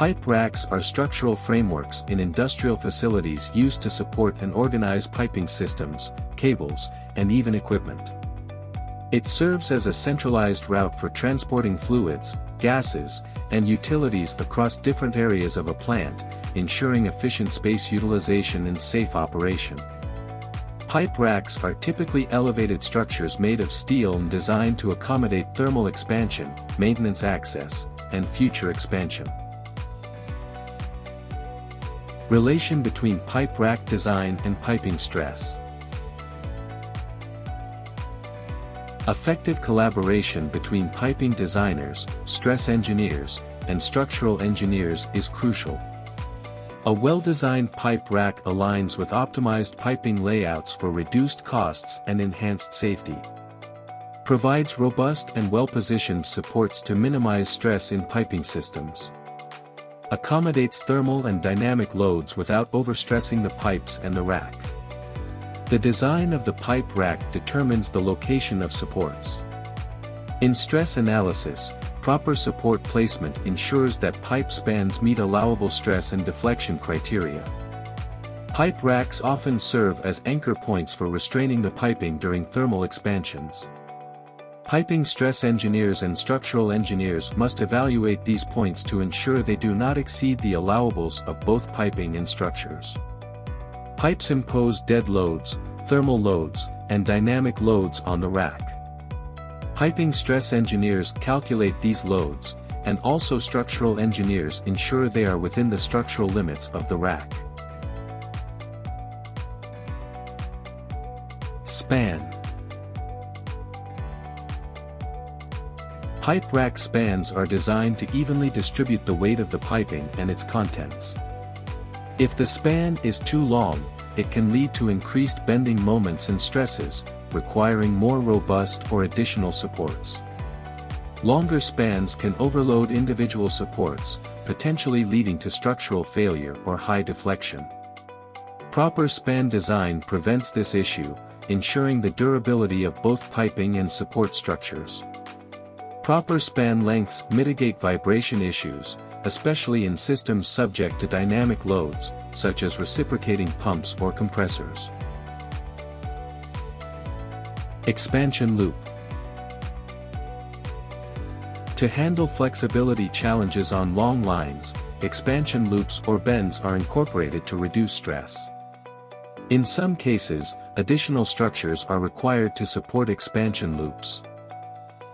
Pipe racks are structural frameworks in industrial facilities used to support and organize piping systems, cables, and even equipment. It serves as a centralized route for transporting fluids, gases, and utilities across different areas of a plant, ensuring efficient space utilization and safe operation. Pipe racks are typically elevated structures made of steel and designed to accommodate thermal expansion, maintenance access, and future expansion. Relation between pipe rack design and piping stress. Effective collaboration between piping designers, stress engineers, and structural engineers is crucial. A well-designed pipe rack aligns with optimized piping layouts for reduced costs and enhanced safety. Provides robust and well-positioned supports to minimize stress in piping systems. Accommodates thermal and dynamic loads without overstressing the pipes and the rack. The design of the pipe rack determines the location of supports. In stress analysis, proper support placement ensures that pipe spans meet allowable stress and deflection criteria. Pipe racks often serve as anchor points for restraining the piping during thermal expansions. Piping stress engineers and structural engineers must evaluate these points to ensure they do not exceed the allowables of both piping and structures. Pipes impose dead loads, thermal loads, and dynamic loads on the rack. Piping stress engineers calculate these loads, and also structural engineers ensure they are within the structural limits of the rack. Span. Pipe rack spans are designed to evenly distribute the weight of the piping and its contents. If the span is too long, it can lead to increased bending moments and stresses, requiring more robust or additional supports. Longer spans can overload individual supports, potentially leading to structural failure or high deflection. Proper span design prevents this issue, ensuring the durability of both piping and support structures. Proper span lengths mitigate vibration issues, especially in systems subject to dynamic loads, such as reciprocating pumps or compressors. Expansion loop. To handle flexibility challenges on long lines, expansion loops or bends are incorporated to reduce stress. In some cases, additional structures are required to support expansion loops.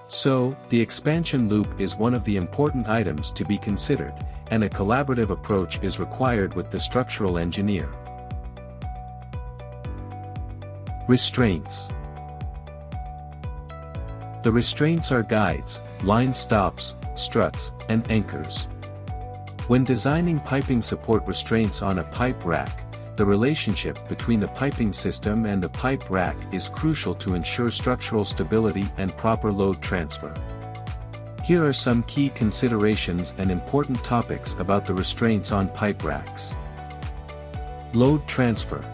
So, the expansion loop is one of the important items to be considered, and a collaborative approach is required with the structural engineer. Restraints. The restraints are guides, line stops, struts, and anchors. When designing piping support restraints on a pipe rack, the relationship between the piping system and the pipe rack is crucial to ensure structural stability and proper load transfer. Here are some key considerations and important topics about the restraints on pipe racks. Load transfer.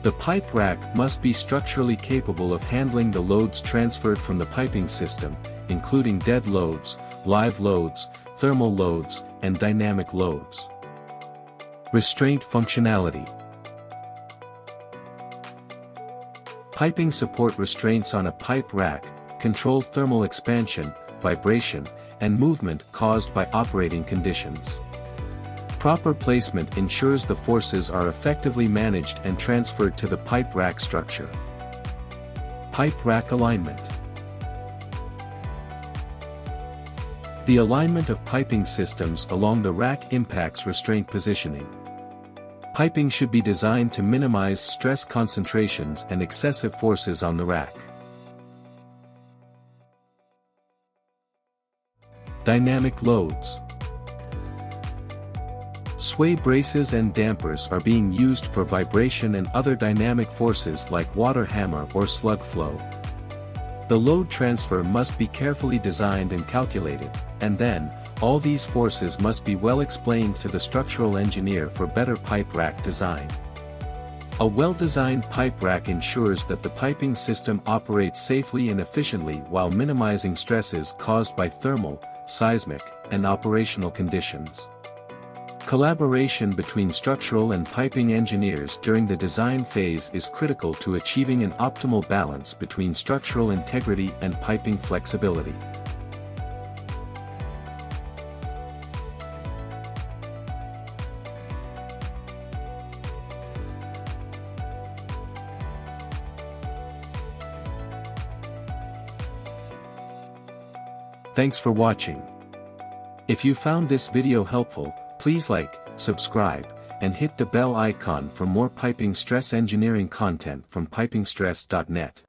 The pipe rack must be structurally capable of handling the loads transferred from the piping system, including dead loads, live loads, thermal loads, and dynamic loads. Restraint functionality. Piping support restraints on a pipe rack control thermal expansion, vibration, and movement caused by operating conditions. Proper placement ensures the forces are effectively managed and transferred to the pipe rack structure. Pipe rack alignment. The alignment of piping systems along the rack impacts restraint positioning. Piping should be designed to minimize stress concentrations and excessive forces on the rack. Dynamic loads. Sway braces and dampers are being used for vibration and other dynamic forces like water hammer or slug flow. The load transfer must be carefully designed and calculated, and then, all these forces must be well explained to the structural engineer for better pipe rack design. A well-designed pipe rack ensures that the piping system operates safely and efficiently while minimizing stresses caused by thermal, seismic, and operational conditions. Collaboration between structural and piping engineers during the design phase is critical to achieving an optimal balance between structural integrity and piping flexibility. Thanks for watching. If you found this video helpful, please like, subscribe, and hit the bell icon for more piping stress engineering content from PipingStress.net.